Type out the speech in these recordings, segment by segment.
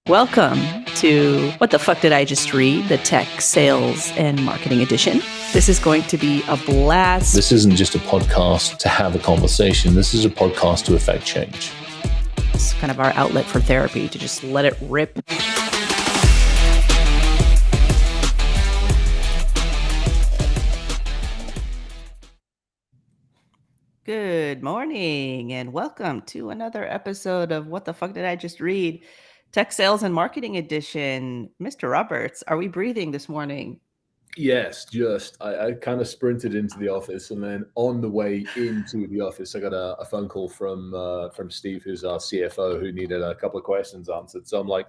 Welcome to What the Fuck Did I Just Read? The Tech Sales and Marketing Edition. This is going to be a blast. This isn't just a podcast to have a conversation. This is a podcast to affect change. It's kind of our outlet for therapy, to just let it rip. Good morning and welcome to another episode of What the Fuck Did I Just Read? Tech Sales and Marketing Edition. Mr. Roberts, are we breathing this morning? Yes, I kind of sprinted into the office, and then on the way into the office, I got a phone call from Steve, who's our CFO, who needed a couple of questions answered. So I'm like,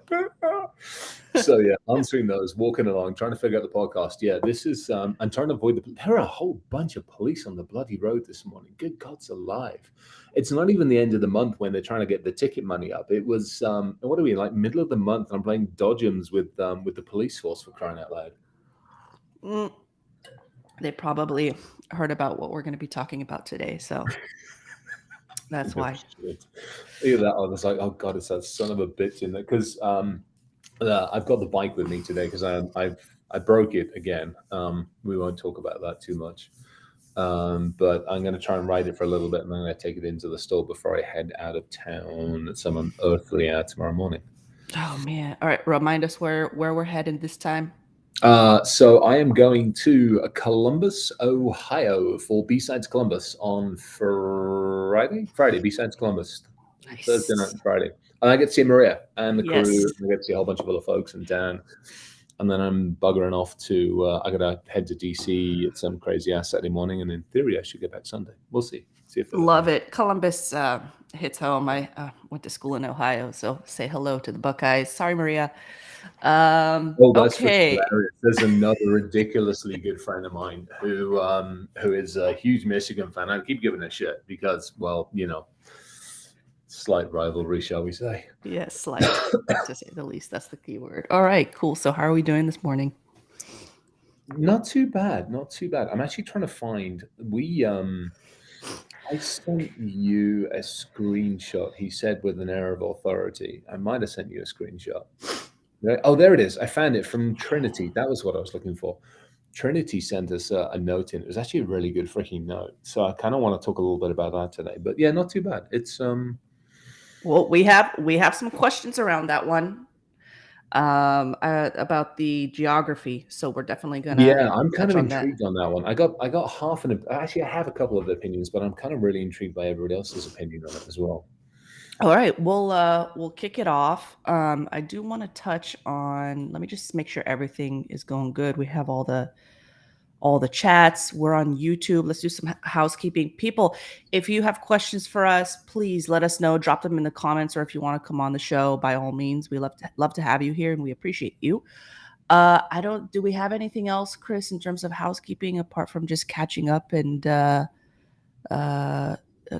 so yeah, answering those, walking along, trying to figure out the podcast. Yeah, this is I'm trying to avoid there are a whole bunch of police on the bloody road this morning. Good God's alive. It's not even the end of the month when they're trying to get the ticket money up. It was what are we, like middle of the month, and I'm playing dodgems with the police force, for crying out loud. They probably heard about what we're going to be talking about today, so that's why. Look at that. I was like, oh God, it's that son of a bitch in there. Because I've got the bike with me today because I broke it again. We won't talk about that too much. But I'm going to try and ride it for a little bit, and then I'm going to take it into the store before I head out of town at some unearthly hour tomorrow morning. Oh man! All right, remind us where we're headed this time. So I am going to Columbus, Ohio for B-Sides Columbus on Friday, B-Sides Columbus, Nice. Thursday night and Friday. And I get to see Maria and the Yes. crew, and I get to see a whole bunch of other folks and Dan. And then I'm buggering off to, I got to head to DC at some crazy ass Saturday morning. And in theory, I should get back Sunday. We'll see. If Love it. Columbus hits home. I went to school in Ohio, so say hello to the Buckeyes. Sorry, Maria. That's okay. hilarious. There's another ridiculously good friend of mine who is a huge Michigan fan. I keep giving a shit because, well, you know, slight rivalry, shall we say? Yes, slight, to say the least. That's the key word. All right, cool. So how are we doing this morning? Not too bad. I'm actually trying to find. I sent you a screenshot. He said with an air of authority. I might have sent you a screenshot. Oh, there it is. I found it from Trinity. That was what I was looking for. Trinity sent us a note in. It was actually a really good freaking note. So I kind of want to talk a little bit about that today. But yeah, not too bad. It's Well, we have some questions around that one. About the geography. So we're definitely gonna. Yeah, I'm kind of intrigued on that one. I got half actually I have a couple of opinions, but I'm kind of really intrigued by everybody else's opinion on it as well. All right, we'll kick it off. I do want to touch on. Let me just make sure everything is going good. We have all the chats. We're on YouTube. Let's do some housekeeping. People, if you have questions for us, please let us know. Drop them in the comments, or if you want to come on the show, by all means, we love to have you here, and we appreciate you. Do we have anything else, Chris, in terms of housekeeping apart from just catching up and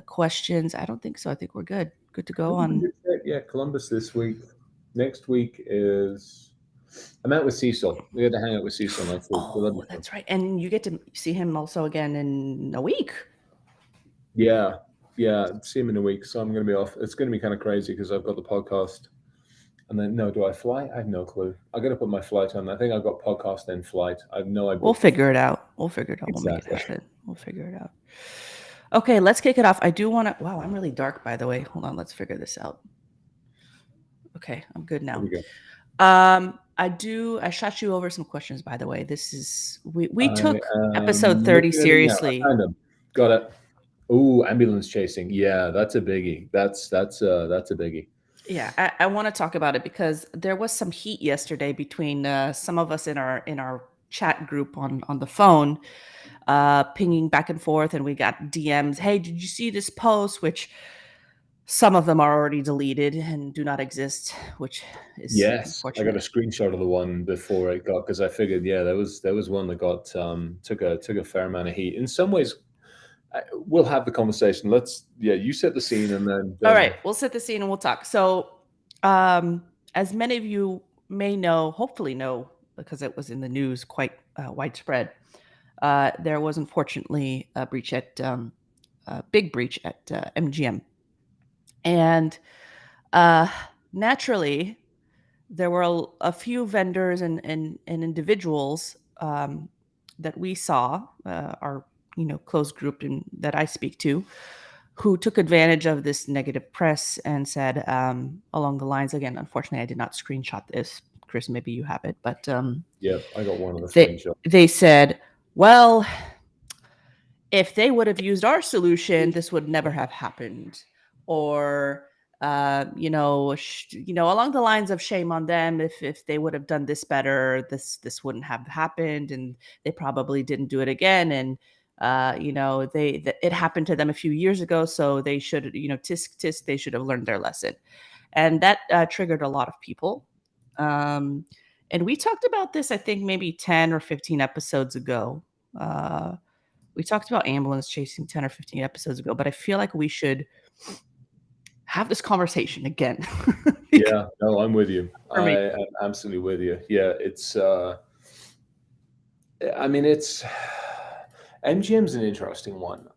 questions? I don't think so. I think we're good. Good to go on. Yeah, Columbus this week. Next week is I'm out with CISO. We had to hang out with CISO next week. Oh, that's right. And you get to see him also again in a week. Yeah, see him in a week. So I'm going to be off. It's going to be kind of crazy because I've got the podcast. And then, do I fly? I have no clue. I got to put my flight on. I think I've got podcast and flight. I have no idea. We'll figure it out. Exactly. We'll make it happen. We'll figure it out. Okay, let's kick it off. I do want to. Wow, I'm really dark, by the way. Hold on, let's figure this out. Okay, I'm good now. I shot you over some questions, by the way. This is we took episode 30 seriously. Got it. Oh, ambulance chasing. Yeah, that's a biggie. That's a biggie. Yeah, I want to talk about it because there was some heat yesterday between some of us in our chat group on the phone, pinging back and forth, and we got DMs. Hey, did you see this post? Which some of them are already deleted and do not exist, which is unfortunate. I got a screenshot of the one before it got, because I figured, there was one that got took a fair amount of heat. In some ways, we'll have the conversation. You set the scene, and then all right, we'll set the scene and we'll talk. So, as many of you may know, hopefully know, because it was in the news quite widespread, there was unfortunately a big breach at MGM. And naturally, there were a few vendors and individuals that we saw, our closed group that I speak to, who took advantage of this negative press and said along the lines, again, unfortunately, I did not screenshot this. Chris, maybe you have it, but Yeah, I got one of the they screenshots. they said, well, if they would have used our solution, this would never have happened. Or, along the lines of shame on them. If they would have done this better, this wouldn't have happened, and they probably didn't do it again. And it happened to them a few years ago, so they should, tisk tisk, they should have learned their lesson, and that triggered a lot of people. Um, and we talked about this, I think, maybe 10 or 15 episodes ago. Uh, we talked about ambulance chasing 10 or 15 episodes ago, but I feel like we should have this conversation again. Yeah, no, I'm with you. For me. I'm absolutely with you. Yeah, it's I mean, it's MGM's an interesting one.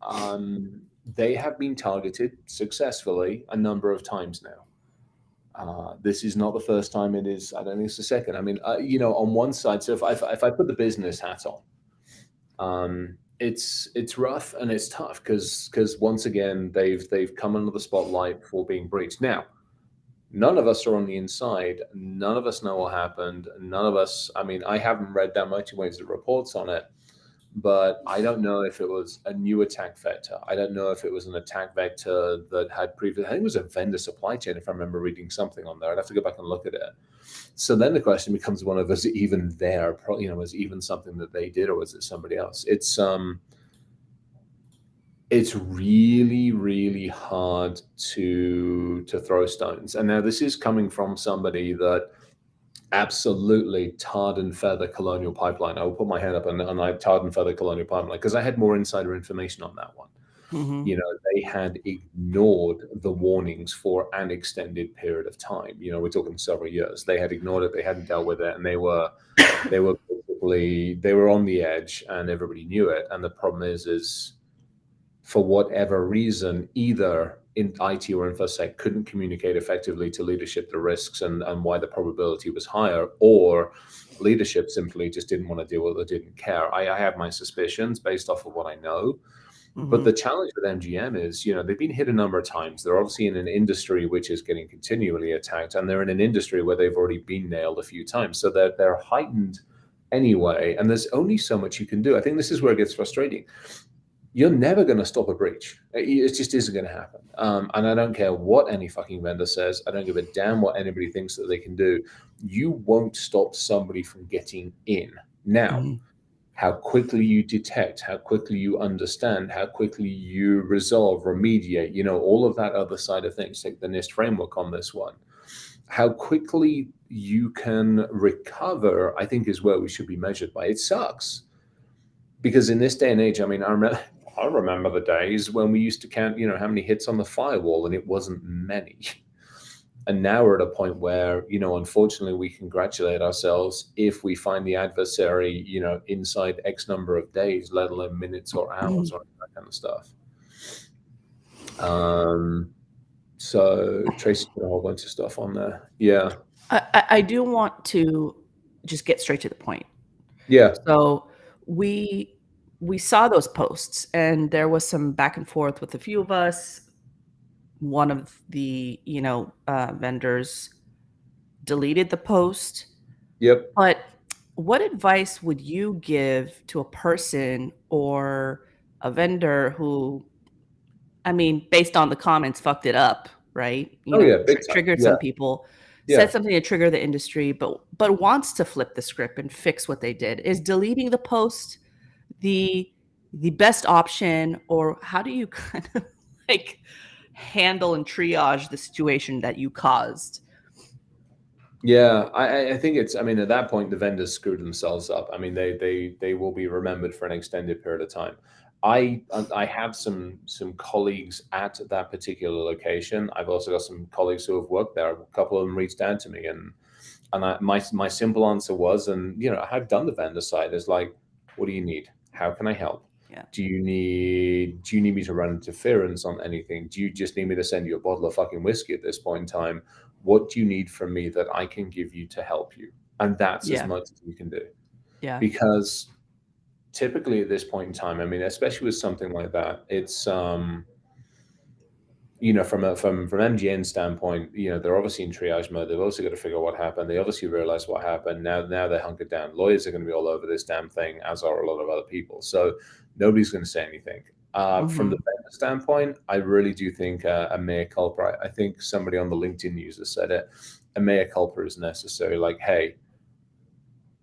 They have been targeted successfully a number of times now. This is not the first time. It is. I don't think it's the second. I mean, on one side, so if I put the business hat on, it's rough and it's tough because once again they've come under the spotlight for being breached. Now, none of us are on the inside. None of us know what happened. None of us. I mean, I haven't read that much in ways of reports on it, but I don't know if it was a new attack vector. I don't know if it was an attack vector that had previous. I think it was a vendor supply chain, if I remember reading something on there. I'd have to go back and look at it. So then the question becomes one of, is it even there? Was it even something that they did, or was it somebody else? It's really, really hard to throw stones. And now this is coming from somebody that absolutely tarred and feather Colonial Pipeline. I will put my hand up and I tarred and feather Colonial Pipeline because I had more insider information on that one. Mm-hmm. They had ignored the warnings for an extended period of time. We're talking several years. They had ignored it. They hadn't dealt with it, and they were basically they were on the edge, and everybody knew it. And the problem is for whatever reason, either in IT or InfoSec couldn't communicate effectively to leadership the risks and why the probability was higher, or leadership simply just didn't want to deal with it, didn't care. I have my suspicions based off of what I know. But Mm-hmm. the challenge with MGM is, they've been hit a number of times. They're obviously in an industry which is getting continually attacked, and they're in an industry where they've already been nailed a few times. So they're heightened anyway, and there's only so much you can do. I think this is where it gets frustrating. You're never going to stop a breach. It just isn't going to happen. And I don't care what any fucking vendor says. I don't give a damn what anybody thinks that they can do. You won't stop somebody from getting in. Now, Mm-hmm. how quickly you detect, how quickly you understand, how quickly you resolve, remediate, all of that other side of things. Take the NIST framework on this one. How quickly you can recover, I think, is where we should be measured by. It sucks. Because in this day and age, I mean, I remember the days when we used to count, how many hits on the firewall, and it wasn't many. And now we're at a point where, unfortunately, we congratulate ourselves if we find the adversary, inside X number of days, let alone minutes or hours or that kind of stuff. So Tracy put a whole bunch of stuff on there. Yeah. I do want to just get straight to the point. Yeah. So we saw those posts, and there was some back and forth with a few of us. One of the vendors deleted the post. Yep. But what advice would you give to a person or a vendor who, I mean, based on the comments, fucked it up, right? Oh yeah, big time. Triggered Yeah. some people, Yeah. said something to trigger the industry, but wants to flip the script and fix what they did. Is deleting the post the best option, or how do you kind of like handle and triage the situation that you caused? Yeah, I think it's. I mean, at that point, the vendors screwed themselves up. I mean, they will be remembered for an extended period of time. I have some colleagues at that particular location. I've also got some colleagues who have worked there. A couple of them reached out to me, and my simple answer was, and I've done the vendor side. Is like, what do you need? How can I help? Yeah. Do you need me to run interference on anything? Do you just need me to send you a bottle of fucking whiskey at this point in time? what do you need from me that I can give you to help you? And that's as Yeah. much as you can do. Yeah. Because typically at this point in time, I mean, especially with something like that, it's from MGN standpoint, they're obviously in triage mode. They've also got to figure out what happened. They obviously realize what happened. Now they're hunkered down. Lawyers are going to be all over this damn thing, as are a lot of other people. So nobody's going to say anything. From the Mhm. vendor standpoint, I really do think a mea culpa. I think somebody on the LinkedIn user said it. A mea culpa is necessary. Like, hey,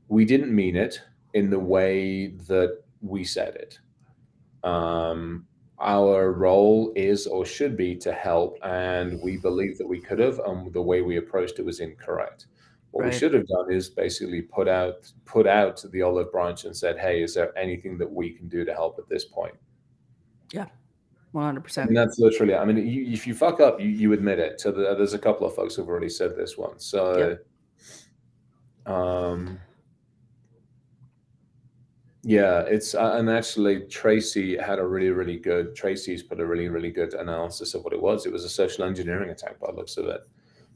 we didn't mean it in the way that we said it. Um, our role is or should be to help, and we believe that we could have, and the way we approached it was incorrect. What we Right. should have done is basically put out the olive branch and said, "Hey, is there anything that we can do to help at this point?" Yeah. I 100%. mean, that's literally. I mean, if you fuck up, you admit it. So there's a couple of folks who've already said this one. So, Yep. um, yeah, it's and actually Tracy's put a really, really good analysis of what it was. It was a social engineering attack by the looks of it,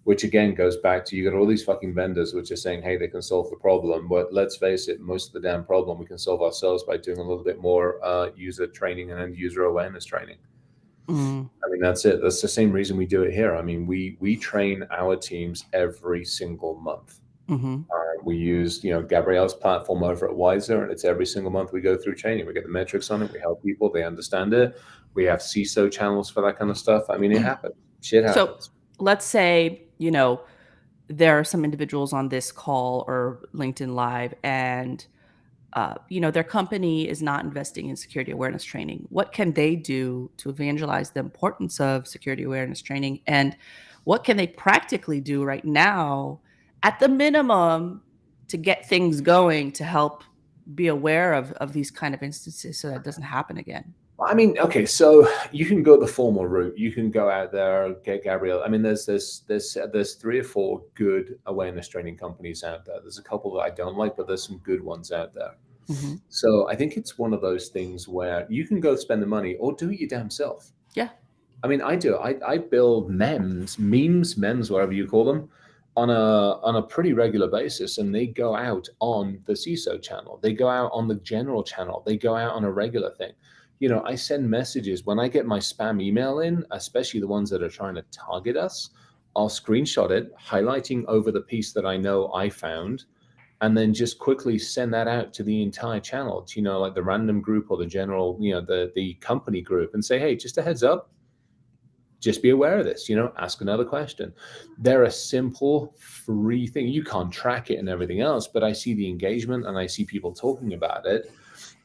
which again goes back to you got all these fucking vendors which are saying, hey, they can solve the problem. But let's face it, most of the damn problem we can solve ourselves by doing a little bit more user training and end user awareness training. Mm. I mean, that's it. That's the same reason we do it here. I mean, we train our teams every single month. Mhm. We use, Gabrielle's platform over at Wiser, and it's every single month we go through training. We get the metrics on it. We help people. They understand it. We have CISO channels for that kind of stuff. I mean, it happens. Shit So, happens. let's say, there are some individuals on this call or LinkedIn Live, and their company is not investing in security awareness training. What can they do to evangelize the importance of security awareness training? And what can they practically do right now, at the minimum, to get things going to help be aware of these kind of instances so that doesn't happen again? I mean, okay, so you can go the formal route. You can go out there, get Gabrielle. I mean, there's 3 or 4 good awareness training companies out there. There's a couple that I don't like, but there's some good ones out there. Hmm. So I think it's one of those things where you can go spend the money or do it your damn self. Yeah. I mean, I do. I build memes, whatever you call them, on a pretty regular basis, and they go out on the CISO channel. They go out on the general channel. They go out on a regular thing. I send messages when I get my spam email in, especially the ones that are trying to target us. I'll screenshot it, highlighting over the piece that I know I found, and then just quickly send that out to the entire channel, like the random group or the general, the company group, and say, hey, just a heads up, just be aware of this, ask another question. They're a simple free thing. You can't track it and everything else, but I see the engagement and I see people talking about it.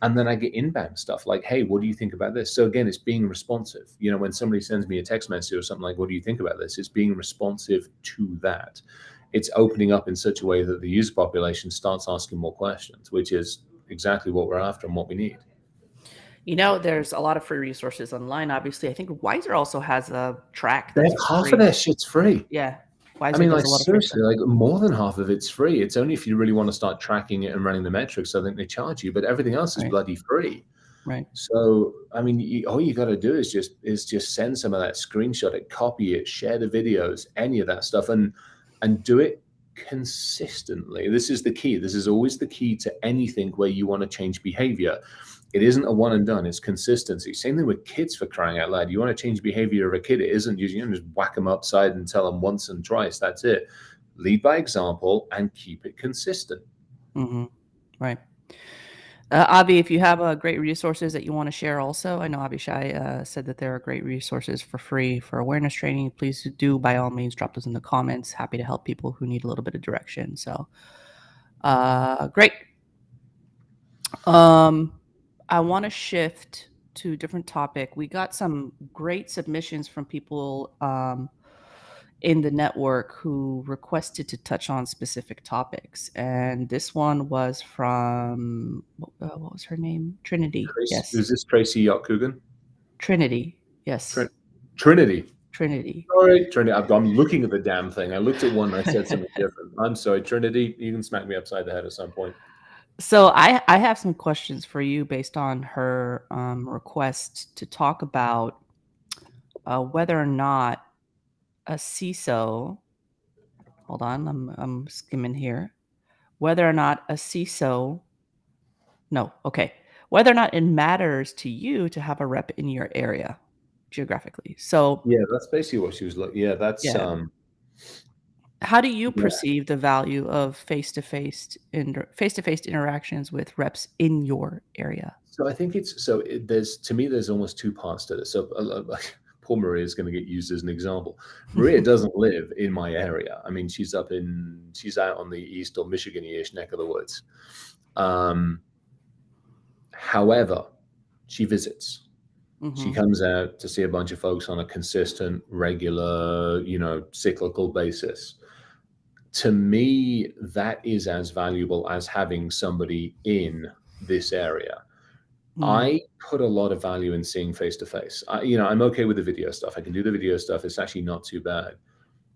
And then I get inbound stuff like, hey, what do you think about this? So again, it's being responsive. When somebody sends me a text message or something like, what do you think about this? It's being responsive to that. It's opening up in such a way that the user population starts asking more questions, which is exactly what we're after and what we need. There's a lot of free resources online. Obviously, I think Wiser also has a track They that's have for half of free. their shit's free. Yeah. I Wiser mean, does like a lot of free stuff. seriously, like more than half of it's free. It's only if you really want to start tracking it and running the metrics, I think they charge you, but everything else is Right. bloody free. Right. So, I mean, all you got to do is just send some of that, screenshot it, copy it, share the videos, any of that stuff, and do it consistently. This is the key. This is always the key to anything where you want to change behavior. It isn't a one and done. It's consistency. Same thing with kids, for crying out loud. You want to change behavior of a kid. It isn't just whack them upside and tell them once and twice. That's it. Lead by example and keep it consistent. Hmm. Right. Avi, if you have great resources that you want to share also, I know Abishai said that there are great resources for free for awareness training. Please do, by all means, drop those in the comments. Happy to help people who need a little bit of direction. So, great. I want to shift to a different topic. We got some great submissions from people in the network who requested to touch on specific topics. And this one was from, what was her name? Trinity. Yes. Is this Tracy Coogan? Trinity. Yes. Trinity. Trinity. Sorry, Trinity. I'm looking at the damn thing. I looked at one and I said something different. I'm sorry, Trinity. You can smack me upside the head at some point. So I have some questions for you based on her request to talk about whether or not a CISO hold on, I'm skimming here. Whether or not a CISO, no, okay. Whether or not it matters to you to have a rep in your area geographically. So, Yeah, that's basically what she was like. Yeah, that's yeah. How do you yeah. perceive the value of face-to-face interactions with reps in your area? So I think there's to me there's almost two parts to this. So poor Maria is going to get used as an example. Maria doesn't live in my area. I mean, she's out on the east or Michigan-ish neck of the woods. However, she visits. She Mhm, comes out to see a bunch of folks on a consistent, regular, cyclical basis. To me, that is as valuable as having somebody in this area. mm, I put a lot of value in seeing face to face. I'm okay with the video stuff. I can do the video stuff. It's actually not too bad.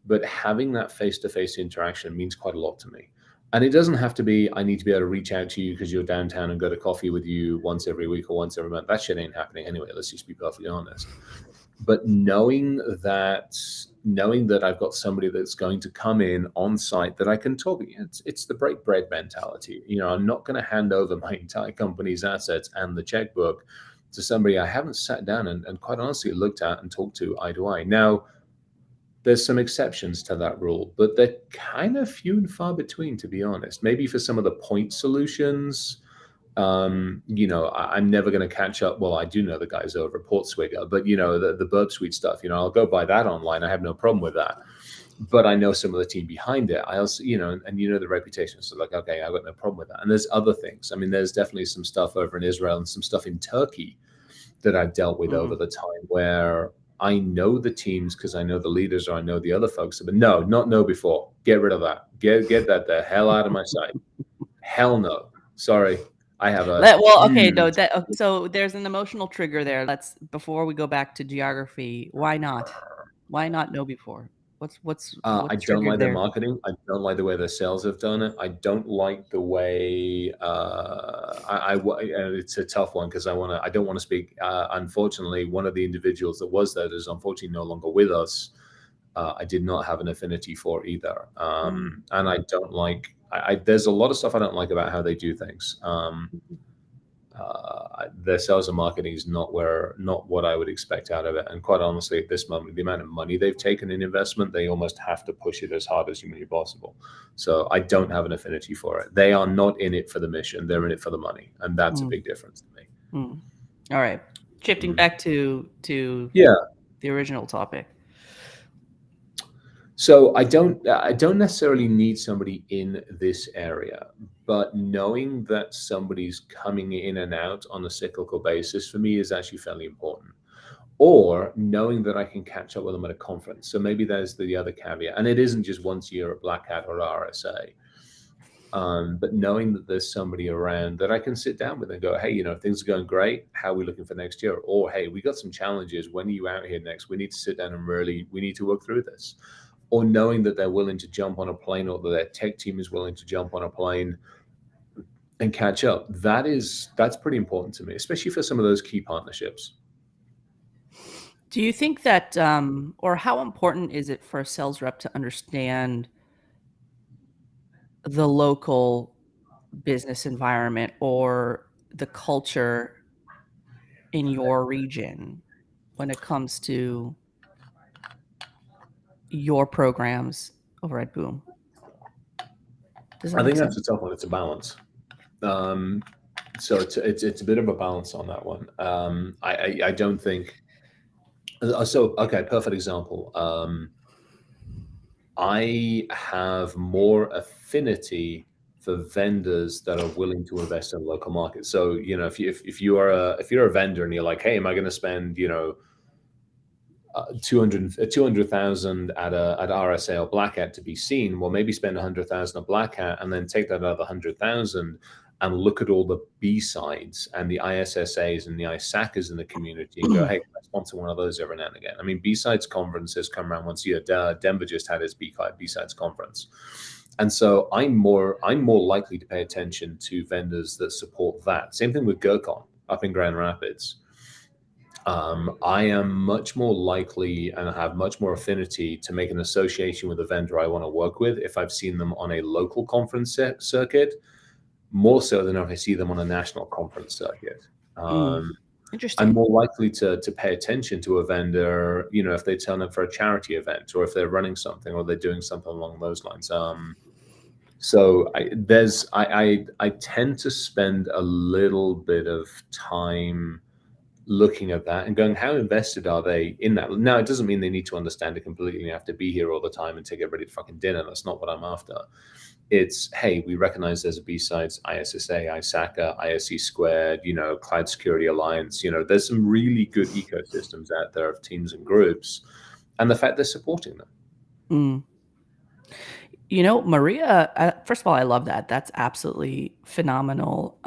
But having that face to face interaction means quite a lot to me. And it doesn't have to be, I need to be able to reach out to you because you're downtown and go to coffee with you once every week or once every month. That shit ain't happening anyway. Let's just be perfectly honest. But knowing that I've got somebody that's going to come in on site that I can talk, it's the break bread mentality. I'm not going to hand over my entire company's assets and the checkbook to somebody I haven't sat down and quite honestly looked at and talked to eye to eye. Now, there's some exceptions to that rule, but they're kind of few and far between, to be honest. Maybe for some of the point solutions, I'm never going to catch up. Well, I do know the guys over at Portswigger, but the Burp Suite stuff, I'll go buy that online. I have no problem with that. But I know some of the team behind it. I also, and the reputation. So like, okay, I've got no problem with that. And there's other things. I mean, there's definitely some stuff over in Israel and some stuff in Turkey that I've dealt with over mm. the time where I know the teams because I know the leaders or I know the other folks. But no, not know before. Get rid of that. Get that the hell out of my sight. Hell no. Sorry. I have a Okay, no, huge. so there's an emotional trigger there. Let's before we go back to geography, why not? Why not know before? I What's don't triggered like their there? marketing. I don't like the way their sales have done it. I don't like the way and it's a tough one because I don't want to speak. Unfortunately, one of the individuals that was there is unfortunately no longer with us. I did not have an affinity for either, Mm, and I don't like. There's a lot of stuff I don't like about how they do things. mhm, Their sales and marketing is not what I would expect out of it. And quite honestly, at this moment, the amount of money they've taken in investment, they almost have to push it as hard as humanly possible. So I don't have an affinity for it. They are not in it for the mission; they're in it for the money, and that's a mm, big difference to me. mm. All right. Shifting Mm. back to Yeah. the original topic. So I don't necessarily need somebody in this area, but knowing that somebody's coming in and out on a cyclical basis for me is actually fairly important. Or knowing that I can catch up with them at a conference. So maybe there's the other caveat, and it isn't just once a year at Black Hat or RSA. But knowing that there's somebody around that I can sit down with and go, hey, things are going great. How are we looking for next year? Or hey, we got some challenges. When are you out here next? We need to sit down and we need to work through this. Or knowing that they're willing to jump on a plane or that their tech team is willing to jump on a plane and catch up. That's pretty important to me, especially for some of those key partnerships. Do you think that, or how important is it for a sales rep to understand the local business environment or the culture in your region when it comes to your programs over at Boom? Does that I make think that's a sense? tough one. It's a balance. Um, so it's a bit of a balance on that one. I don't think so. Okay, perfect example. I have more affinity for vendors that are willing to invest in local markets. So if you are if you're a vendor and you're like, hey, am I going to spend 200,000 at RSA or Black Hat to be seen? Well, maybe spend 100,000 at Black Hat and then take that other 100,000 and look at all the B sides and the ISSAs and the ISACas in the community and go, hey, can I sponsor one of those every now and again? I mean, B sides conferences come around once a year. Denver just had its B sides conference. And so I'm more likely to pay attention to vendors that support that. Same thing with Gurkon up in Grand Rapids. I am much more likely and have much more affinity to make an association with a vendor I want to work with if I've seen them on a local conference circuit, more so than if I see them on a national conference circuit. Mm, I'm interesting. more likely to pay attention to a vendor, if they turn up for a charity event or if they're running something or they're doing something along those lines. So I tend to spend a little bit of time looking at that and going, how invested are they in that? Now, it doesn't mean they need to understand it completely. You have to be here all the time and to get ready to fucking dinner. That's not what I'm after. It's, hey, we recognize there's a B-sides, ISSA, ISACA, ISC squared, Cloud Security Alliance. There's some really good ecosystems out there of teams and groups, and the fact they're supporting them. Mm. Maria, first of all, I love that. That's absolutely phenomenal.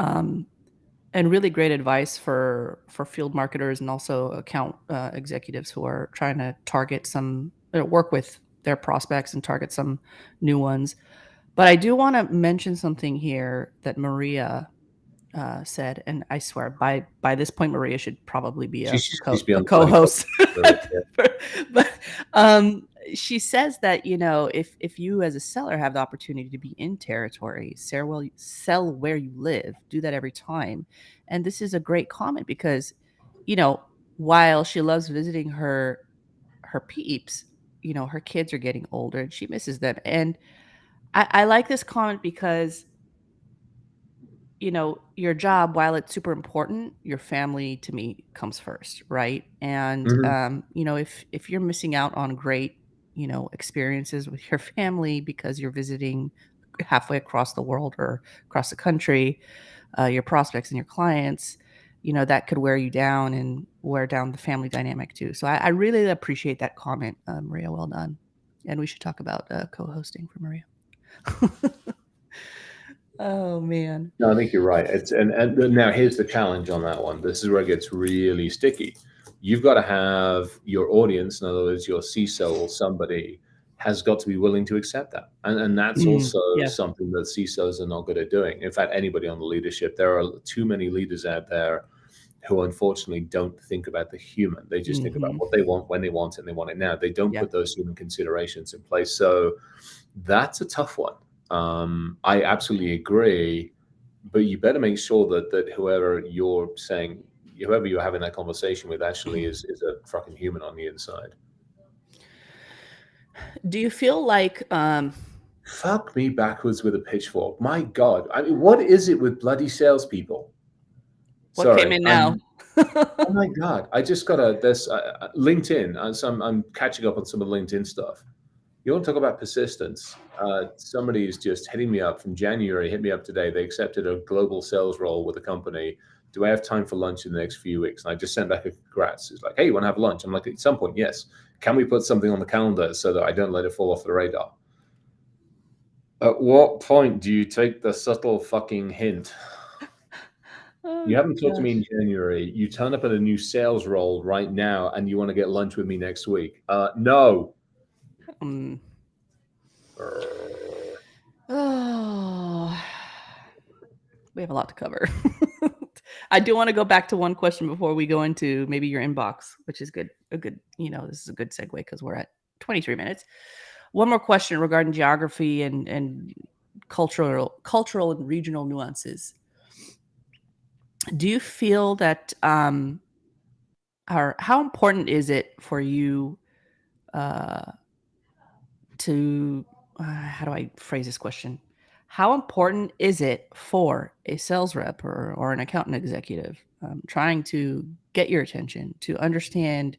And really great advice for field marketers and also account executives who are trying to work with their prospects and target some new ones. But I do want to mention something here that Maria said, and I swear by this point Maria should probably be She a just needs to be on the bloody co-host. podcast. But she says that if you as a seller have the opportunity to be in territory, sell where you live, do that every time. And this is a great comment because while she loves visiting her peeps, her kids are getting older and she misses them. And I like this comment because your job, while it's super important, your family to me comes first, right? And Mhm. if you're missing out on great, experiences with your family because you're visiting halfway across the world or across the country, your prospects and your clients, that could wear you down and wear down the family dynamic too. So I really appreciate that comment, Maria. Well done. And we should talk about co-hosting for Maria. Oh man. No, I think you're right. It's and now here's the challenge on that one. This is where it gets really sticky. You've got to have your audience, in other words, your CISO or somebody has got to be willing to accept that. And that's also Yeah. something that CISOs are not good at doing. In fact, anybody on the leadership, there are too many leaders out there who unfortunately don't think about the human. They just think about Hmm. what they want, when they want it, and they want it now. They don't Yeah. put those human considerations in place. So that's a tough one. I absolutely agree, but you better make sure that whoever you're saying, whoever you're having that conversation with, actually is a fucking human on the inside. Do you feel like Fuck me backwards with a pitchfork. My God, I mean, what is it with bloody salespeople? what came Sorry, in now? oh my God, I just got this LinkedIn. I'm catching up on some of the LinkedIn stuff. You want to talk about persistence? Somebody is just hitting me up from January, hit me up today. They accepted a global sales role with a company. Do I have time for lunch in the next few weeks? And I just sent back a congrats. It's like, hey, you want to have lunch? I'm like, at some point, yes. Can we put something on the calendar so that I don't let it fall off the radar? At what point do you take the subtle fucking hint? Oh You haven't talked to me gosh. in January. You turn up at a new sales role right now and you want to get lunch with me next week. No. Mm. Uh, Oh, we have a lot to cover. I do want to go back to one question before we go into maybe your inbox, which is good. This is a good segue because we're at 23 minutes. One more question regarding geography and cultural and regional nuances. Do you feel that or how important is it for you uh, to how do I phrase this question? How important is it for a sales rep or an accountant executive trying to get your attention to understand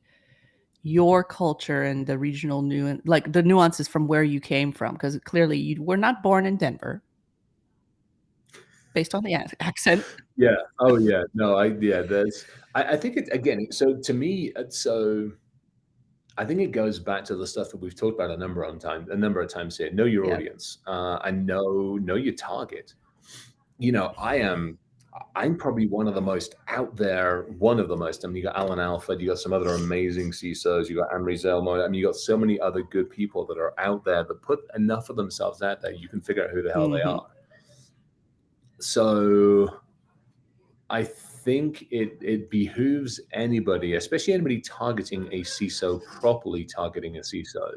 your culture and the regional like the nuances from where you came from? Because clearly you were not born in Denver, based on the accent. Yeah. Oh, yeah. No, yeah, I think it again, so to me, so I think it goes back to the stuff that we've talked about a number of times here. Know your Yeah. audience, and know your target. I'm probably one of the most out there, one of the most. I mean, you got Alan Alford, you got some other amazing CISOs, you got Anne Zelmo. I mean, you got so many other good people that are out there that put enough of themselves out there, you can figure out who the hell they Hmm. are. So I think it behooves anybody, especially anybody targeting a CISO, properly targeting a CISO,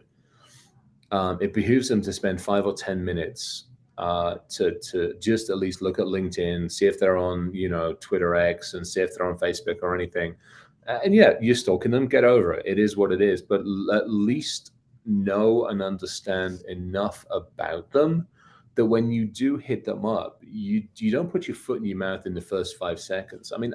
it behooves them to spend 5 or 10 minutes to just at least look at LinkedIn, see if they're on, Twitter X, and see if they're on Facebook or anything. And yeah, you're stalking them. Get over it. It is what it is. But at least know and understand enough about them that when you do hit them up, you don't put your foot in your mouth in the first 5 seconds. I mean,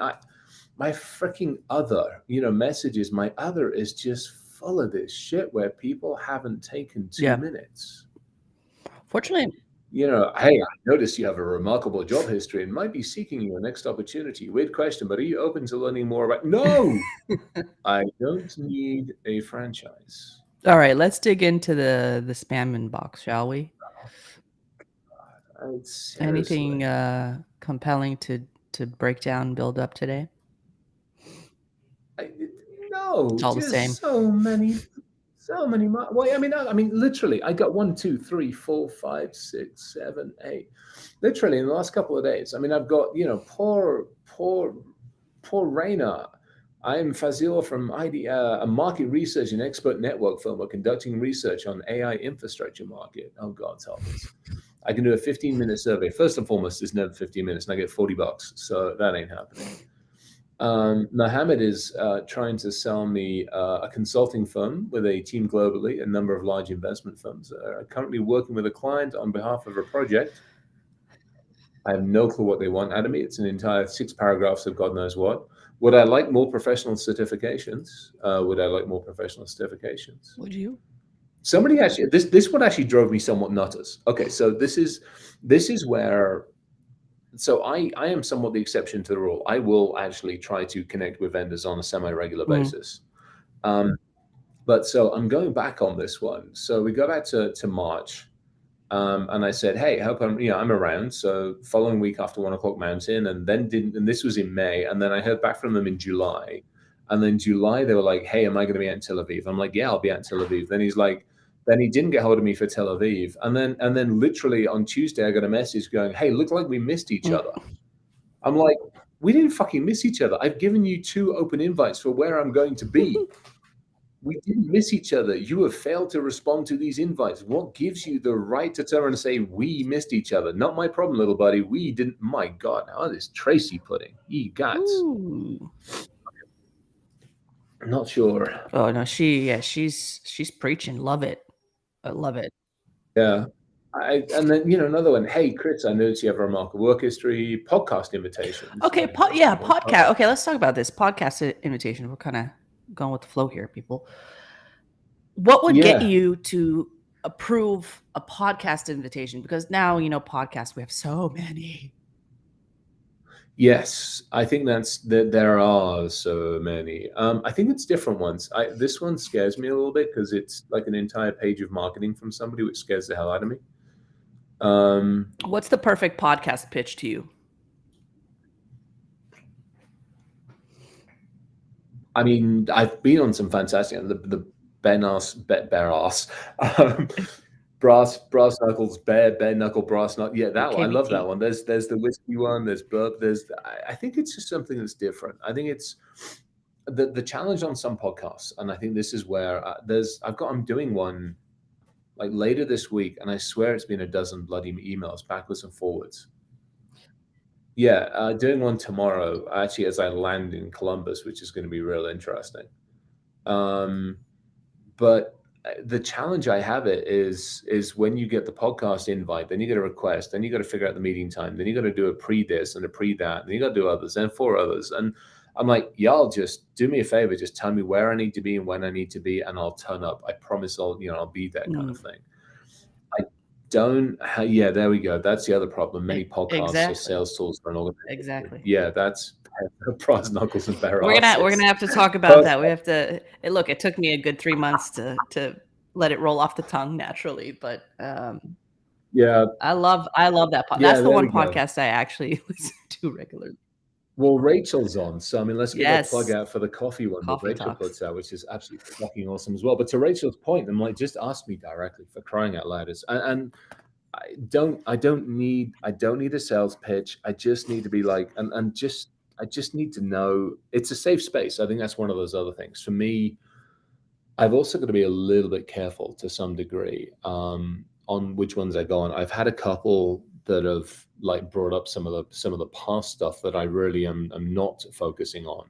my freaking other, messages, my other is just full of this shit where people haven't taken 2 Yeah. minutes. Fortunately, Hey, I notice you have a remarkable job history and might be seeking your next opportunity. Weird question, but are you open to learning more about? No, I don't need a franchise. all right, let's dig into the spam inbox, shall we? Anything Seriously. compelling to break down, build up today? No, It's all the same. just so many. Well, I mean, literally, I got 1, 2, 3, 4, 5, 6, 7, 8. Literally, in the last couple of days. I mean, I've got, poor Raina. I'm Fazil from a market research and expert network firm. We're conducting research on AI infrastructure market. Oh, God help us. I can do a 15-minute survey. First and foremost, it's never 15 minutes, and I get $40. So that ain't happening. Mohammed is trying to sell me a consulting firm with a team globally, a number of large investment firms. Currently working with a client on behalf of a project. I have no clue what they want out of me. It's an entire 6 paragraphs of God knows what. Would I like more professional certifications? Would you? Somebody actually, this one actually drove me somewhat nutters. Okay, so this is where. So I am somewhat the exception to the rule. I will actually try to connect with vendors on a semi-regular basis. But so I'm going back on this one. So we go back to March. And I said, hey, hope I'm around. So following week after 1 o'clock Mountain, and this was in May. And then I heard back from them in July. And then July, they were like, hey, am I going to be out in Tel Aviv? I'm like, yeah, I'll be out in Tel Aviv. Then he didn't get hold of me for Tel Aviv. And then literally on Tuesday, I got a message going, hey, looked like we missed each other. I'm like, we didn't fucking miss each other. I've given you 2 open invites for where I'm going to be. We didn't miss each other. You have failed to respond to these invites. What gives you the right to turn around and say, we missed each other? Not my problem, little buddy. We didn't. My God, how is Tracy pudding? You got. I'm not sure. Oh no, she's preaching. Love it. I love it. Yeah. And then, another one. Hey, Chris, I noticed you have a remarkable work history. Podcast invitations. Okay, podcast. Okay, let's talk about this podcast invitation. We're kind of going with the flow here, people. What would get you to approve a podcast invitation? Because now, podcasts, we have so many. Yes, I think there are so many. I think it's different ones. This one scares me a little bit because it's like an entire page of marketing from somebody, which scares the hell out of me. What's the perfect podcast pitch to you? I mean, I've been on some fantastic, the brass knuckles, bare knuckle, brass knuckle. Yeah, that one. I love that one. There's the whiskey one. There's burp. I think it's just something that's different. I think it's the challenge on some podcasts, and I think this is where I'm doing one like later this week, and I swear it's been a dozen bloody emails backwards and forwards. Yeah, doing one tomorrow, actually, as I land in Columbus, which is going to be real interesting. But the challenge I have is when you get the podcast invite, then you get a request, then you got to figure out the meeting time, then you got to do a pre this and a pre that, then you got to do others, and 4 others. And I'm like, y'all just do me a favor, just tell me where I need to be and when I need to be, and I'll turn up. I promise I'll be there, kind of thing. Yeah, there we go. That's the other problem. Many podcasts are sales tools for an organization. Exactly. Yeah, that's brass knuckles and bare We're gonna have to talk about that. We have to look. It took me a good 3 months to let it roll off the tongue naturally, but yeah, I love that podcast. That's the one podcast I actually listen to regularly. Well, Rachel's on, so I mean, let's give a plug out for the coffee one that Rachel puts out, which is absolutely fucking awesome as well. But to Rachel's point, I'm like, just ask me directly, for crying out loud. And I don't need a sales pitch. I just need to be like, and just I just need to know it's a safe space. I think that's one of those other things. For me, I've also got to be a little bit careful to some degree on which ones I go on. I've had a couple that have like brought up some of the past stuff that I really am not focusing on,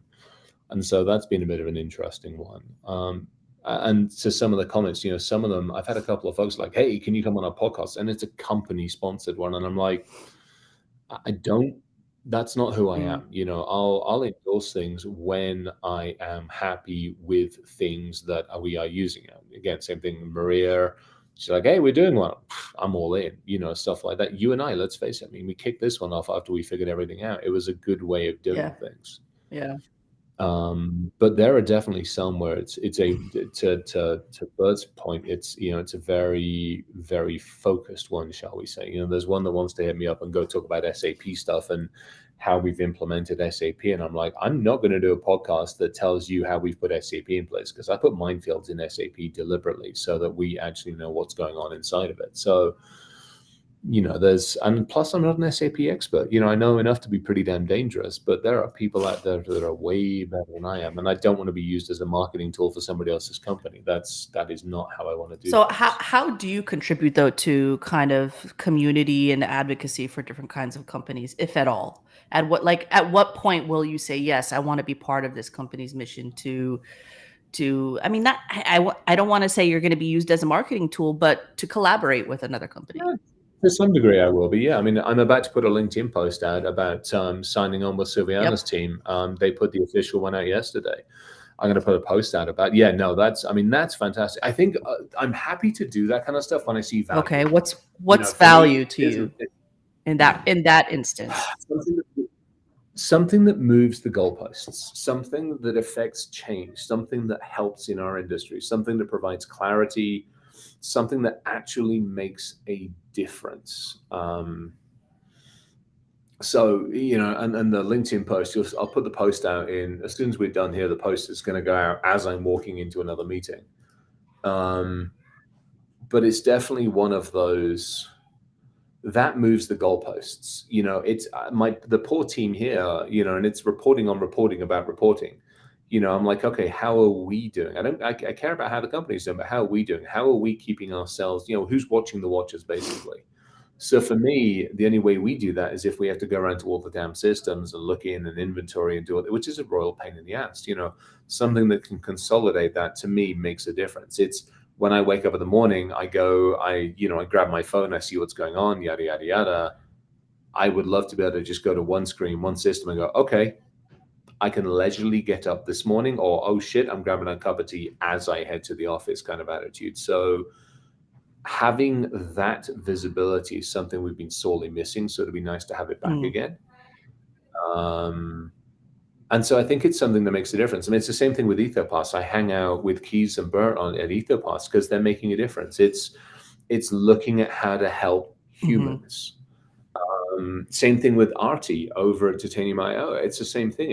and so that's been a bit of an interesting one. And to some of the comments, some of them, I've had a couple of folks like, "Hey, can you come on our podcast?" And it's a company sponsored one, and I'm like, I don't. That's not who I Mm, am. I'll endorse things when I am happy with things that we are using. Again, same thing. Maria, she's like, "Hey, we're doing one." I'm all in. Stuff like that. You and I, let's face it. I mean, we kicked this one off after we figured everything out. It was a good way of doing yeah, things. yeah. But there are definitely some where it's a to Bert's point, it's a very, very focused one, shall we say. There's one that wants to hit me up and go talk about SAP stuff and how we've implemented SAP. And I'm like, I'm not going to do a podcast that tells you how we've put SAP in place, because I put minefields in SAP deliberately so that we actually know what's going on inside of it. So and plus I'm not an SAP expert. I know enough to be pretty damn dangerous, but there are people out there that are way better than I am. And I don't want to be used as a marketing tool for somebody else's company. That is not how I want to do So how things. how do you contribute though to kind of community and advocacy for different kinds of companies, if at all? At what point will you say, yes, I want to be part of this company's mission to I mean not I don't want to say you're going to be used as a marketing tool, but to collaborate with another company. Yeah, to some degree I will be. Yeah. I mean, I'm about to put a LinkedIn post out about signing on with Silviana's Yep. team. They put the official one out yesterday. I'm going to put a post out about, yeah, no, that's fantastic. I think I'm happy to do that kind of stuff when I see value Okay. in it. What's For me, value to you in that instance? something something that moves the goalposts, something that affects change, something that helps in our industry, something that provides clarity, something that actually makes a difference. And the LinkedIn post, I'll put the post out in as soon as we're done here. The post is going to go out as I'm walking into another meeting. Um, but it's definitely one of those that moves the goalposts. It's the poor team here, and it's reporting on reporting about reporting. I'm like, okay, how are we doing? I care about how the company's doing, but how are we doing? How are we keeping ourselves, who's watching the watchers, basically? So for me, the only way we do that is if we have to go around to all the damn systems and look in and inventory and do it, which is a royal pain in the ass. Something that can consolidate that, to me, makes a difference. It's when I wake up in the morning, I grab my phone, I see what's going on, yada, yada, yada. I would love to be able to just go to one screen, one system and go, okay, I can leisurely get up this morning, or, oh shit, I'm grabbing a cup of tea as I head to the office kind of attitude. So having that visibility is something we've been sorely missing. So it'd be nice to have it back Mm, again. Um, and so I think it's something that makes a difference. I mean, it's the same thing with EthoPass. I hang out with Keys and Bert at EthoPass because they're making a difference. It's looking at how to help mhm. humans. Same thing with Artie over at Titanium IO. It's the same thing.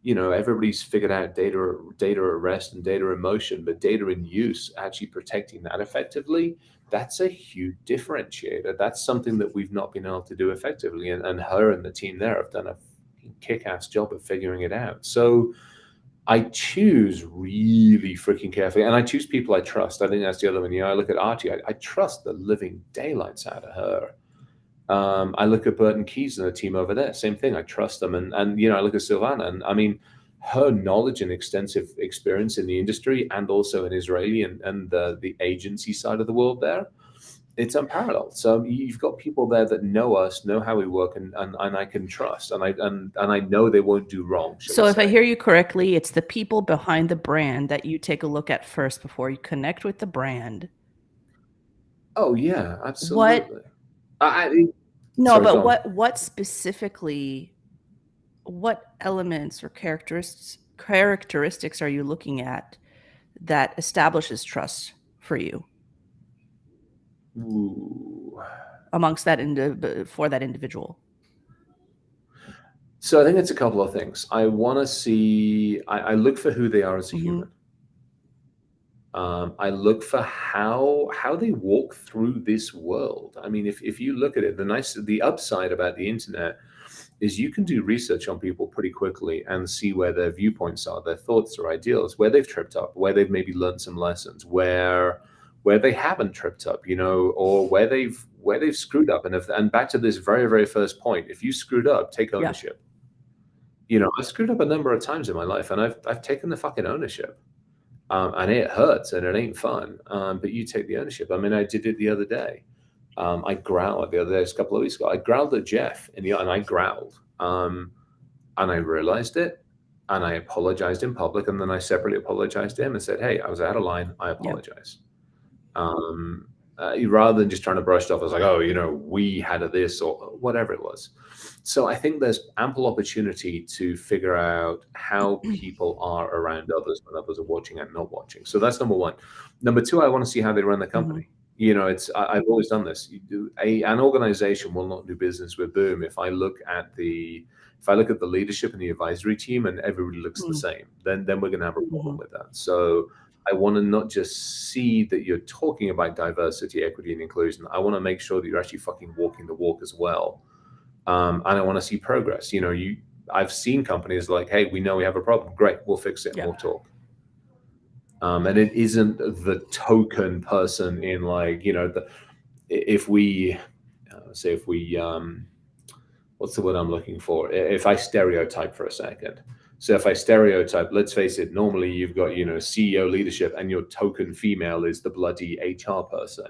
Everybody's figured out data at rest and data in motion, but data in use, actually protecting that effectively, that's a huge differentiator. That's something that we've not been able to do effectively. And her and the team there have done a kick-ass job of figuring it out. So I choose really freaking carefully, and I choose people I trust. I think that's the other one. I look at Artie. I trust the living daylights out of her. I look at Burton Keys and the team over there. Same thing. I trust them, and I look at Silvana, and I mean, her knowledge and extensive experience in the industry, and also in Israeli and the agency side of the world there, it's unparalleled. So you've got people there that know us, know how we work, and I can trust, and I know they won't do wrong, shall we So if I say? hear you correctly, it's the people behind the brand that you take a look at first before you connect with the brand. Oh yeah, What absolutely. I No, sorry, but go on. what specifically, what elements or characteristics are you looking at that establishes trust for you Ooh. amongst for that individual? So I think it's a couple of things. I want to see. I look for who they are as a Hmm. human. I look for how they walk through this world. I mean, if you look at it, the upside about the internet is you can do research on people pretty quickly and see where their viewpoints are, their thoughts or ideals, where they've tripped up, where they've maybe learned some lessons, where they haven't tripped up, or where they've screwed up. And back to this very, very first point, if you screwed up, take Yeah. ownership. I screwed up a number of times in my life, and I've taken the fucking ownership. And it hurts and it ain't fun. But you take the ownership. I mean, I did it the other day. I growled the other day, a couple of weeks ago. I growled at Jeff and I growled. And I realized it, and I apologized in public, and then I separately apologized to him and said, "Hey, I was out of line. I apologize." Rather than just trying to brush it off as like, "Oh, we had this," or whatever it was. So I think there's ample opportunity to figure out how people are around others when others are watching and not watching. So that's number one. Number two, I want to see how they run the company. I've always done this. An organization will not do business with Boom if I look at the leadership and the advisory team and everybody looks the same. Then we're going to have a problem with that. So I want to not just see that you're talking about diversity, equity, and inclusion. I want to make sure that you're actually fucking walking the walk as well. And I want to see progress. I've seen companies like, "Hey, we know we have a problem. Great, we'll fix it. Yeah. We'll talk." And it isn't the token person in if we what's the word I'm looking for? If I stereotype for a second. So if I stereotype, let's face it, normally you've got, CEO leadership and your token female is the bloody HR person.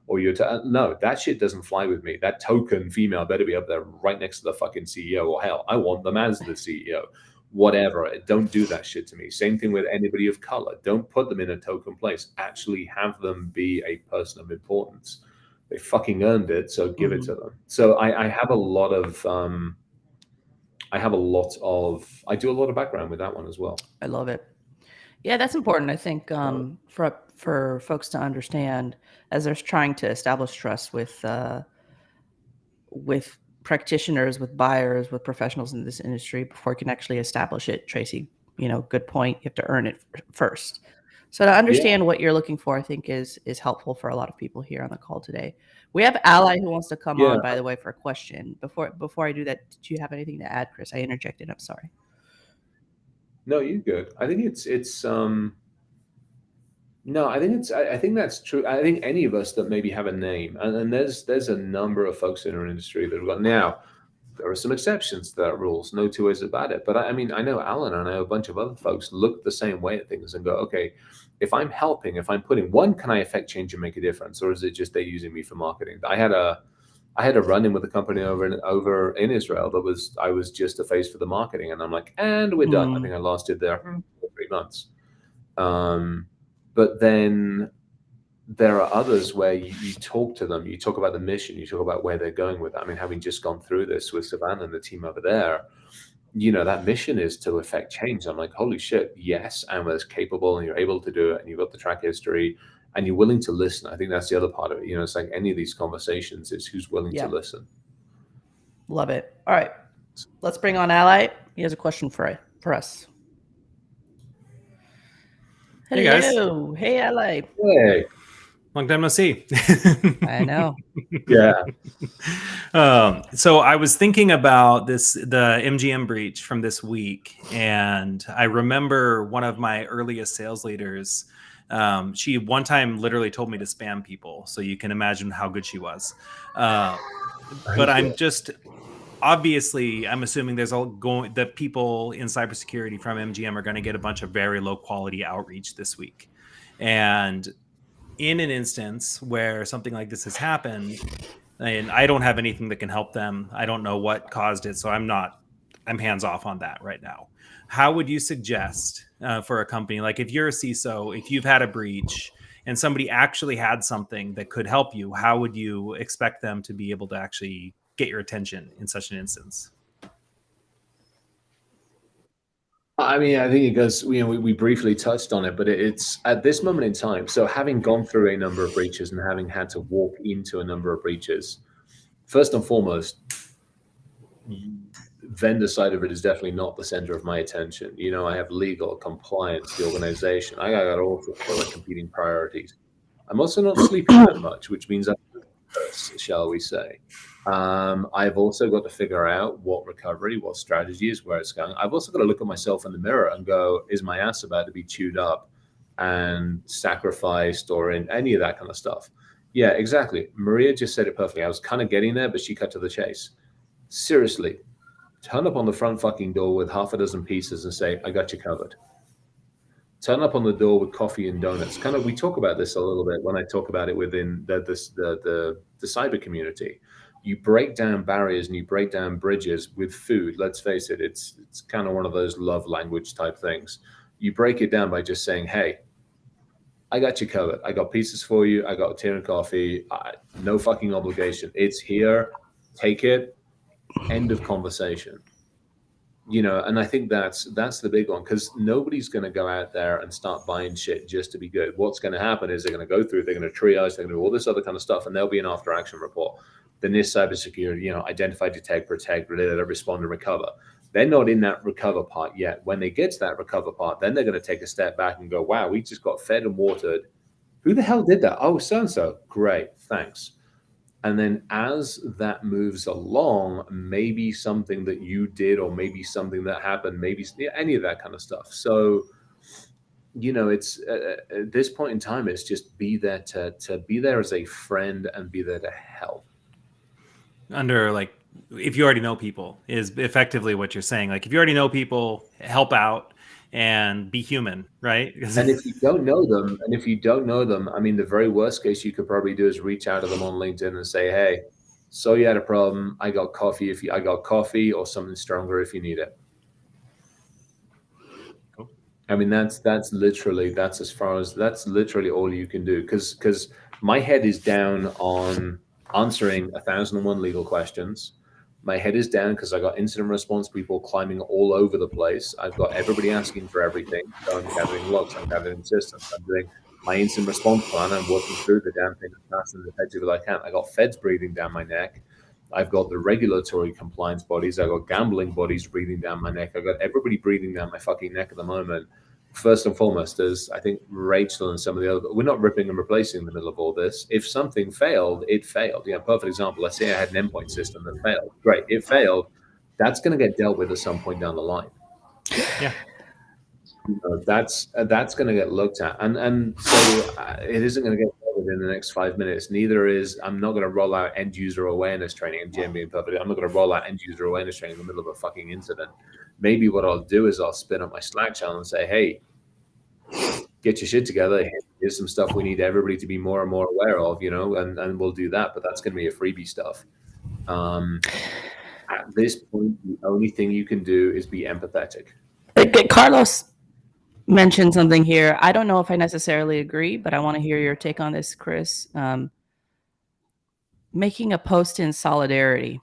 Or no, that shit doesn't fly with me. That token female better be up there right next to the fucking CEO, or hell, I want them as the CEO. Whatever. Don't do that shit to me. Same thing with anybody of color. Don't put them in a token place. Actually have them be a person of importance. They fucking earned it, so give it to them. So I have a lot of I do a lot of background with that one as well. I love it. Yeah, that's important. I think for folks to understand as they're trying to establish trust with practitioners, with buyers, with professionals in this industry before you can actually establish it. Tracy, good point. You have to earn it first. So to understand what you're looking for, I think is helpful for a lot of people here on the call today. We have Ally who wants to come on, by the way, for a question. Before I do that, do you have anything to add, Chris? I interjected. I'm sorry. No, you're good. I think no, I think that's true. I think any of us that maybe have a name, and there's a number of folks in our industry that have got now. There are some exceptions to that rules, no two ways about it. But I mean, I know Alan and I know a bunch of other folks look the same way at things and go, okay, if I'm helping, if I'm putting one, can I affect change and make a difference? Or is it just they're using me for marketing? I had a run-in with a company over in Israel I was just a face for the marketing, and I'm like, and we're done. I think I lasted there for 3 months. But then there are others where you talk to them, you talk about the mission, you talk about where they're going with that. I mean, having just gone through this with Savannah and the team over there, that mission is to affect change. I'm like, holy shit, yes, and was capable, and you're able to do it, and you've got the track history, and you're willing to listen. I think that's the other part of it. It's like any of these conversations is who's willing to listen. Love it. All right, let's bring on Ally. He has a question for us. Hello. Hey, guys. Hey, Ally. Hey. Long time no see. I know. Yeah. So I was thinking about the MGM breach from this week, and I remember one of my earliest sales leaders. She one time literally told me to spam people, so you can imagine how good she was. But I'm just obviously I'm assuming there's the people in cybersecurity from MGM are going to get a bunch of very low quality outreach this week, and in an instance where something like this has happened, and I don't have anything that can help them, I don't know what caused it, so I'm hands off on that right now. How would you suggest for a company, like if you're a CISO, if you've had a breach and somebody actually had something that could help you, how would you expect them to be able to actually get your attention in such an instance? I mean, I think it goes, we briefly touched on it, but it's at this moment in time. So having gone through a number of breaches and having had to walk into a number of breaches, first and foremost, vendor side of it is definitely not the center of my attention. I have legal, compliance, the organization. I got all sorts of competing priorities. I'm also not sleeping that much, which means first, shall we say. I've also got to figure out what recovery, what strategy is, where it's going. I've also got to look at myself in the mirror and go, is my ass about to be chewed up and sacrificed or in any of that kind of stuff? Yeah, exactly. Maria just said it perfectly. I was kind of getting there, but she cut to the chase. Seriously, turn up on the front fucking door with half a dozen pieces and say, I got you covered. Turn up on the door with coffee and donuts. Kind of, we talk about this a little bit when I talk about it within the cyber community. You break down barriers and you break down bridges with food. Let's face it, it's kind of one of those love language type things. You break it down by just saying, hey, I got you covered. I got pieces for you. I got a tin of coffee. No fucking obligation. It's here. Take it. End of conversation. And I think that's the big one, because nobody's going to go out there and start buying shit just to be good. What's going to happen is they're going to go through, they're going to triage, they're going to do all this other kind of stuff, and there'll be an after action report. The NIST cybersecurity, identify, detect, protect, respond, and recover. They're not in that recover part yet. When they get to that recover part, then they're going to take a step back and go, wow, we just got fed and watered. Who the hell did that? Oh, so-and-so. Great, thanks. And then as that moves along, maybe something that you did, or maybe something that happened, maybe any of that kind of stuff. So, it's at this point in time, it's just be there to be there as a friend and be there to help. If you already know people is effectively what you're saying. Like, if you already know people, help out and be human, right? And if you don't know them, I mean, the very worst case you could probably do is reach out to them on LinkedIn and say, hey, so you had a problem. I got coffee I got coffee or something stronger if you need it. Cool. I mean, that's literally all you can do. Because my head is down on answering 1,001 legal questions. My head is down because I got incident response people climbing all over the place. I've got everybody asking for everything. So I'm gathering logs, I'm gathering systems, I'm doing my incident response plan. I'm working through the damn thing as fast and effectively as I can. I got feds breathing down my neck. I've got the regulatory compliance bodies. I've got gambling bodies breathing down my neck. I've got everybody breathing down my fucking neck at the moment. First and foremost, as I think Rachel and some of the other, we're not ripping and replacing in the middle of all this. If something failed, it failed. Perfect example. Let's say I had an endpoint system that failed. Great, it failed. That's going to get dealt with at some point down the line. Yeah. That's going to get looked at, and so it isn't going to get dealt with in the next 5 minutes. Neither is, I'm not going to roll out end user awareness training. And Jim being perfect, I'm not going to roll out end user awareness training in the middle of a fucking incident. Maybe what I'll do is I'll spin up my Slack channel and say, hey, get your shit together. Here's some stuff we need everybody to be more and more aware of, and we'll do that. But that's going to be a freebie stuff. At this point, the only thing you can do is be empathetic. Carlos mentioned something here. I don't know if I necessarily agree, but I want to hear your take on this, Chris. Making a post in solidarity.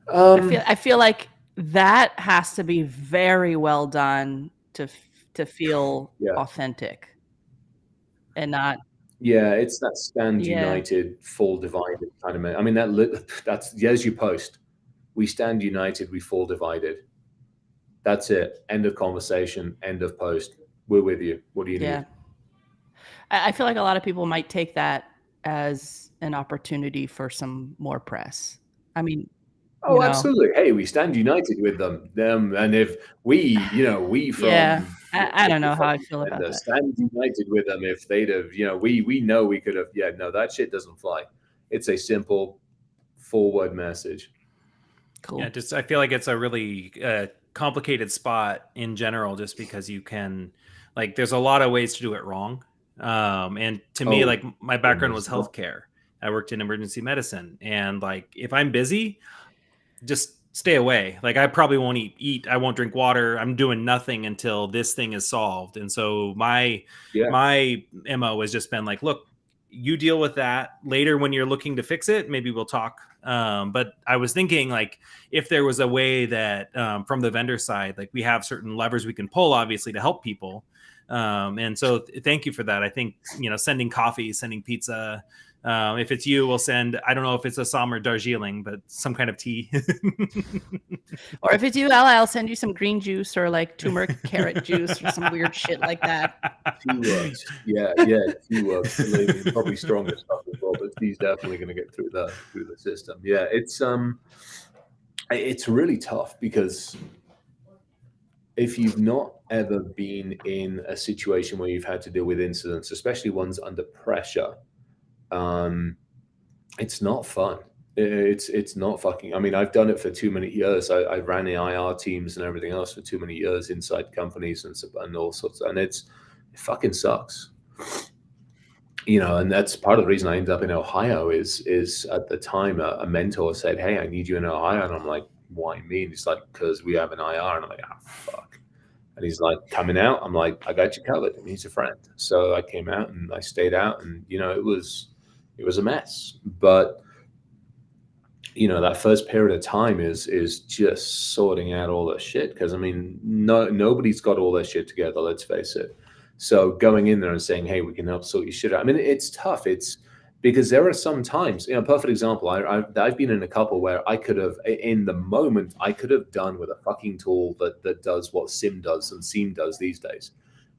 I feel like that has to be very well done to feel authentic, and not. Yeah, it's that stand united, fall divided kind of. I mean, that's as you post. We stand united, we fall divided. That's it. End of conversation. End of post. We're with you. What do you need? I feel like a lot of people might take that as an opportunity for some more press. I mean, absolutely. Hey, we stand united with them, and if we from I don't know how I feel about that. Stand united with them if they'd have, we know we could have. Yeah, no, that shit doesn't fly. It's a simple forward message. Cool. Yeah, I feel like it's a really complicated spot in general, just because you can, there's a lot of ways to do it wrong. And to me, my background was healthcare. I worked in emergency medicine, and if I'm busy, just stay away. I probably won't eat. I won't drink water. I'm doing nothing until this thing is solved. And so my MO has just been look, you deal with that later when you're looking to fix it. Maybe we'll talk. But I was thinking if there was a way that from the vendor side, we have certain levers we can pull, obviously, to help people. And so thank you for that. I think, sending coffee, sending pizza. If it's you, we'll send, I don't know if it's Assam or Darjeeling, but some kind of tea. Or if it's you, I'll send you some green juice or like turmeric carrot juice or some weird shit like that. Tea works. Yeah, tea works. Believe me, probably stronger stuff as well, but tea's definitely going to get through the system. Yeah, it's really tough because if you've not ever been in a situation where you've had to deal with incidents, especially ones under pressure, it's not fun. It's not fucking. I mean, I've done it for too many years. I ran the IR teams and everything else for too many years inside companies and all sorts. And it fucking sucks. And that's part of the reason I ended up in Ohio is at the time a mentor said, "Hey, I need you in Ohio," and I'm like, "Why me?" And he's like, "Because we have an IR," and I'm like, "Ah, fuck." And he's like, "Coming out?" I'm like, "I got you covered." And he's a friend, so I came out and I stayed out, and it was a mess, but that first period of time is just sorting out all the shit, because I mean, nobody's got all their shit together, let's face it. So going in there and saying, "Hey, we can help sort your shit out," I mean, it's tough. It's because there are some times, perfect example, I've been in a couple where I could have, in the moment, I could have done with a fucking tool that does what SIM does and SIEM does these days.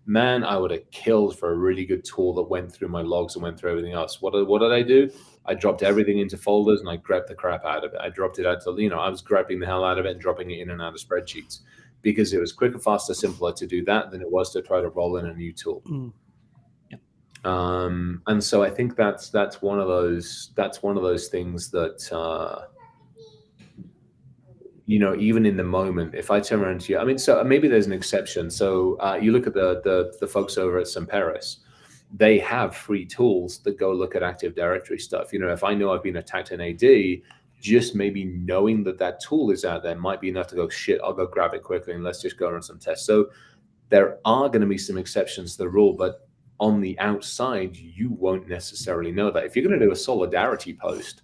Man, I would have killed for a really good tool that went through my logs and went through everything else. What did I do? I dropped everything into folders and I grabbed the crap out of it. I dropped it out to, I was grabbing the hell out of it and dropping it in and out of spreadsheets, because it was quicker, faster, simpler to do that than it was to try to roll in a new tool. And so I think that's one of those things that even in the moment, if I turn around to you, I mean, so maybe there's an exception. So you look at the folks over at Semperis, they have free tools that go look at Active Directory stuff. If I know I've been attacked in AD, just maybe knowing that tool is out there might be enough to go, shit, I'll go grab it quickly and let's just go run some tests. So there are going to be some exceptions to the rule, but on the outside, you won't necessarily know that. If you're going to do a solidarity post,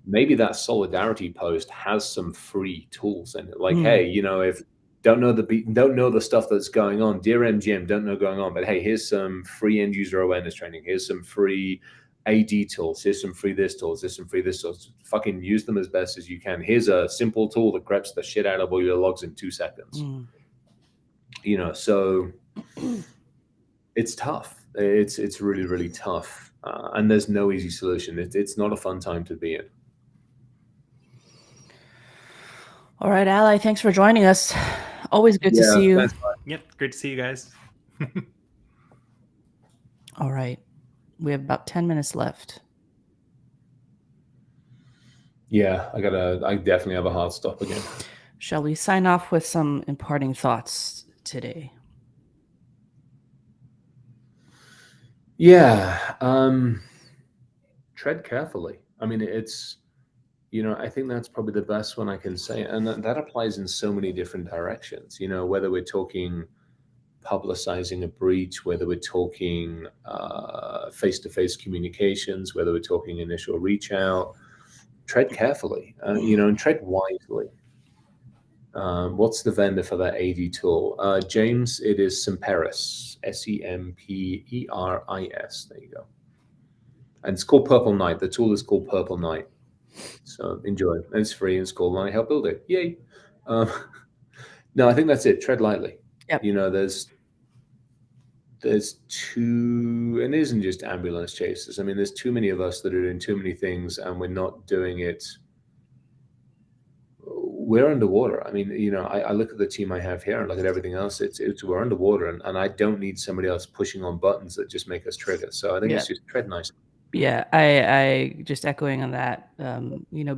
maybe that solidarity post has some free tools in it. Like, hey, if don't know the stuff that's going on, dear MGM, don't know going on, but hey, here's some free end user awareness training. Here's some free AD tools. Here's some free this tools. Here's some free this tools. Fucking use them as best as you can. Here's a simple tool that greps the shit out of all your logs in 2 seconds. So it's tough. It's really, really tough. And there's no easy solution. It's not a fun time to be in. All right, Ally, thanks for joining us. Always good to see you. Thanks, Yep, great to see you guys. All right. We have about 10 minutes left. Yeah, I definitely have a hard stop again. Shall we sign off with some imparting thoughts today? Yeah. Tread carefully. I mean, it's, I think that's probably the best one I can say. And that applies in so many different directions, whether we're talking publicizing a breach, whether we're talking face-to-face communications, whether we're talking initial reach out. Tread carefully, and tread wisely. What's the vendor for that AD tool? James, it is Semperis, Semperis. There you go. And it's called Purple Knight. The tool is called Purple Knight. So enjoy. And it's free and it's called and I help build it. Yay. No, I think that's it. Tread lightly. Yep. There's too, and it isn't just ambulance chasers. I mean, there's too many of us that are doing too many things and we're not doing it. We're underwater. I mean, I look at the team I have here and look at everything else. It's we're underwater, and I don't need somebody else pushing on buttons that just make us trigger. So I think it's just tread nicely. Yeah, I just echoing on that.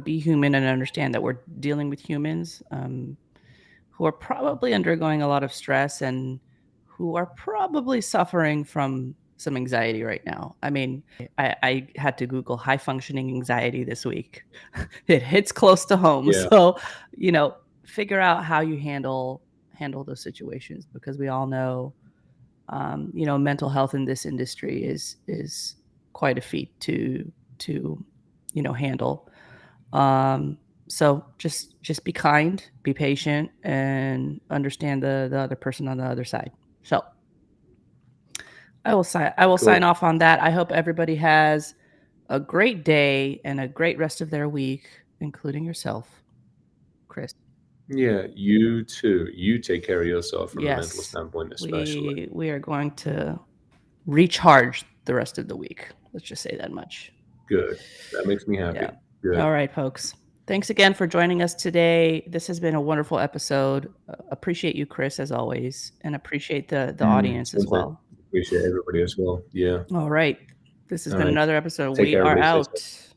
Be human and understand that we're dealing with humans who are probably undergoing a lot of stress and who are probably suffering from some anxiety right now. I mean, I had to Google high functioning anxiety this week. It hits close to home. Yeah. So, figure out how you handle those situations, because we all know, mental health in this industry is quite a feat to handle. So just be kind, be patient, and understand the other person on the other side. So I will sign Cool. off on that. I hope everybody has a great day and a great rest of their week, including yourself, Chris. Yeah, you too. You take care of yourself from a mental Yes, standpoint, especially. we are going to recharge the rest of the week. Let's just say that much. Good. That makes me happy. Yeah. Good. All right, folks. Thanks again for joining us today. This has been a wonderful episode. Appreciate you, Chris, as always, and appreciate the audience as Same thing. well. Appreciate everybody as well. Yeah. All right. This has All been right. another episode. Take We care, are everybody. Stay safe. out.